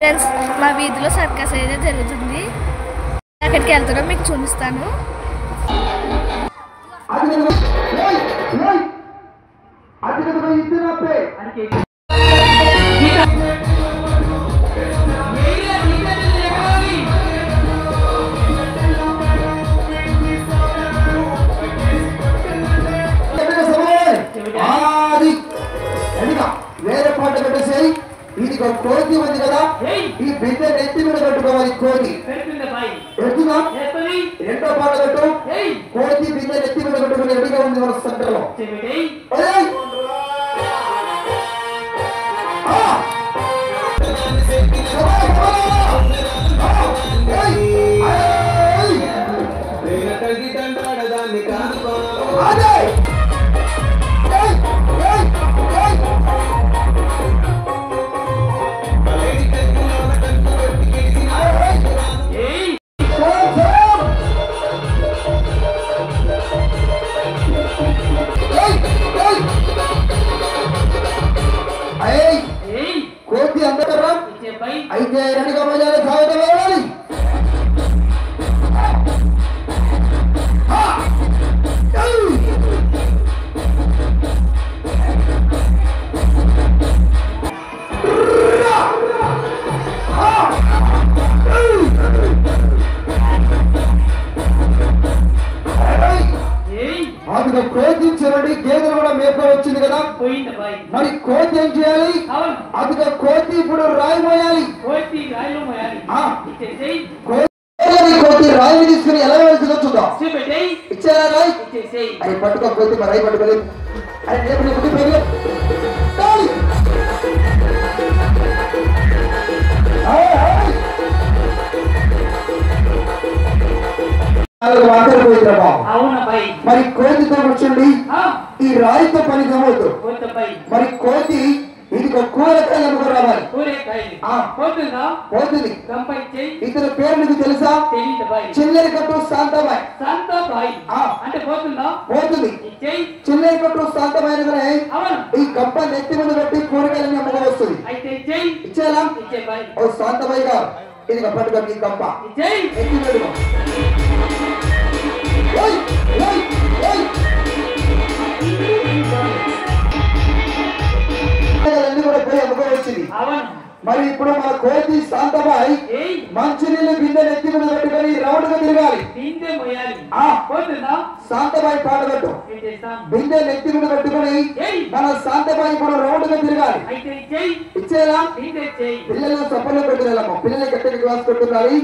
Friends మా వీధిలో circus అయితే జరుగుతుంది. అక్కడికి వెళ్తాను, మీకు చూపిస్తాను. వేరే పాట పెట్టేసాయి. ఇది కోతి ఉంది కదా, ఈ బిడ్డ నెత్తి మీద పెట్టుకోవాలి. కోతి ఎత్తుగా రెండో పాట పెట్టు. కోతి బిడ్డ నెత్తి మీద పెట్టుకుని రెడీగా ఉంది మన సెంటర్ లో. కోతి అందరూ అయితే రెడీగా మజాలు సాగుతూ వెళ్ళాలి. అందులో కోతి చూడండి, గేదెలు కూడా మేప వచ్చింది కదా, మరి కోతి ఏం చేయాలి? అందులో కోతి ఇప్పుడు రాయి మోయాలి. కోతి రాయిని తీసుకుని ఎలా వెళ్తుందో చూద్దాం. ఇచ్చారా రాయి? అది పట్టుకో కోతి, మరి రాయి పట్టుకోలేదు. మరి కోతితో కూర్చోండి, ఈ రాయితో పని కమవుతూ. మరి కోతి ఇది కూరకాయ అనుకో రావాలి. పోతుంది. ఇతని పేరు నీకు తెలుసా? చిల్లరి కట్టు శాంతబాయ్. పోతుంది. చిల్లరి కట్టు శాంతబాయ్ అనగానే ఈ గంప నెత్తి మీద పెట్టి కూరగాయలని అమ్మగా వస్తుంది. ఇచ్చేలా ఓ శాంతబాయ్ గారు, ఇది పట్టుకోండి ఈ గంప ఎత్తి పెట్టుకో. కూడా పోయి అమ్మకం వచ్చింది. మరి ఇప్పుడు మన కోతి శాంతబాయ్ మంచినీళ్ళు బిందె నెత్తి మీద పెట్టుకొని రౌండ్ గా తిరగాలి. శాంతబాయ్ పాట పెట్టు. బిందె నెత్తి మీద పెట్టుకొని మన శాంతబాయ్ ఇప్పుడు రౌండ్ గా తిరగాలి. ఇచ్చేలా పిల్లలు చప్పల్లో పెట్టుకోలేమో, పిల్లలు గట్టిగా క్లాస్ పెట్టుకోవాలి.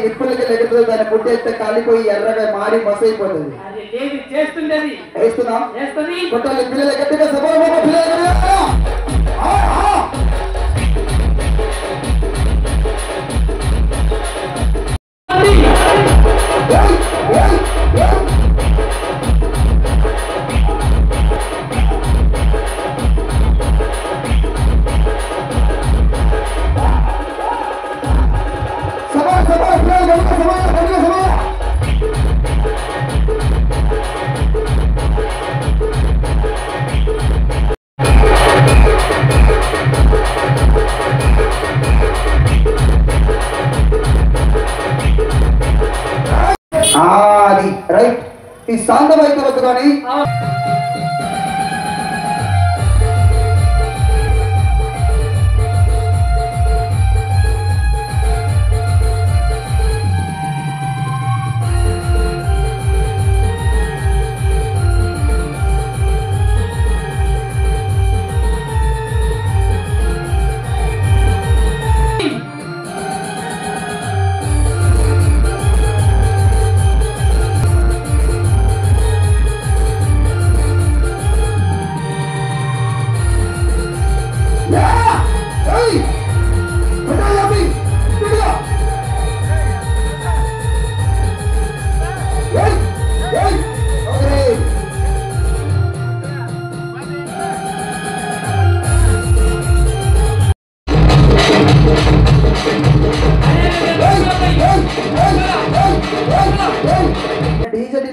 నిప్పులకి లెక్కతో దాన్ని పుట్టేస్తే కాలిపోయి ఎర్రగా మారి మసైపోతుంది. వేస్తున్నాం కొట్టాలి. పిల్లల గట్టిగా సభలో అది రైట్. ఈ శాంతబాయ్ వద్దు కానీ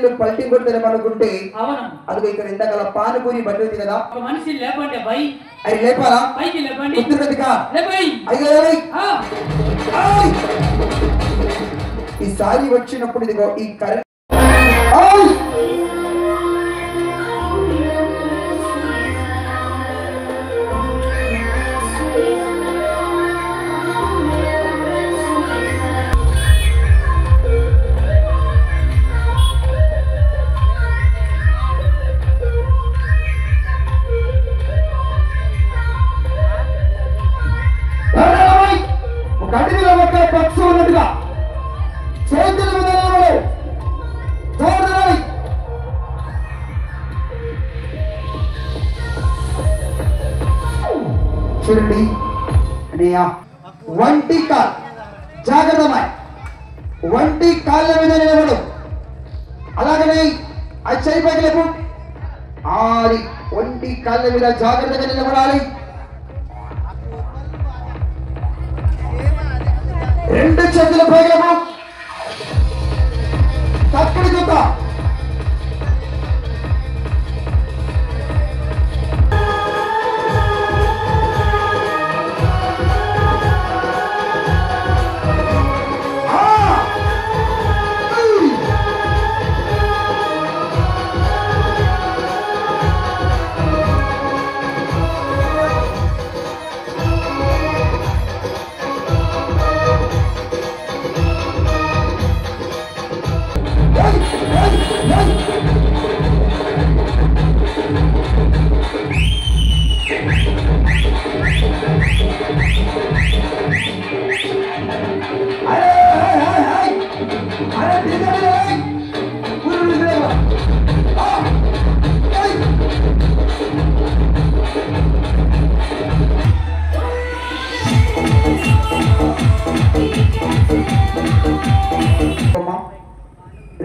చేతులు పల్టీ కొడతారేమో అనుకుంటే అవును అది ఇక్కడ ఇంతకాల పానుపూరి బండి ఉంది కదా ఒక మనిషి లేపండి బై అవి లేపాలా పైకి లేపండి కుదురుగా లేపై ఈసారి వచ్చినప్పుడు ఇదిగో ఈ కరెంట్ గడిలో ఒక పక్షి ఉన్నట్టుగా చేతులు చూడండి అన్నయ్య వంటి కాల్ జాగ్రత్తమై వంటి కాళ్ళ మీద నిలబడు అలాగనే ఆ చేయి పైకి లేపు ఆరి వంటి కాళ్ళ మీద జాగ్రత్తగా నిలబడాలి రెండు చేతుల పైకి తక్కడి చూద్దా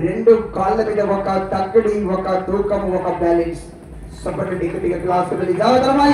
రెండు కాళ్ళ మీద ఒక తక్కడి ఒక తూకం ఒక బ్యాలెన్స్ సపరేట్ టికెట్ క్లాస్ జాగ్రత్తమై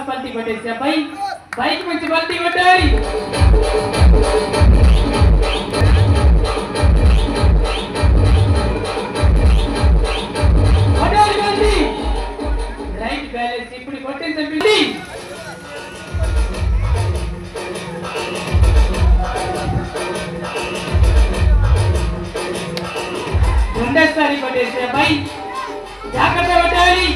పల్టీ కొట్టేసి బైక్ మంచి పల్టీ కొట్టాలి రైట్ బ్యాలెన్స్ ఇప్పుడు కొట్టేసి రెండోసారి కొట్టేసి జాగ్రత్త కొట్టాలి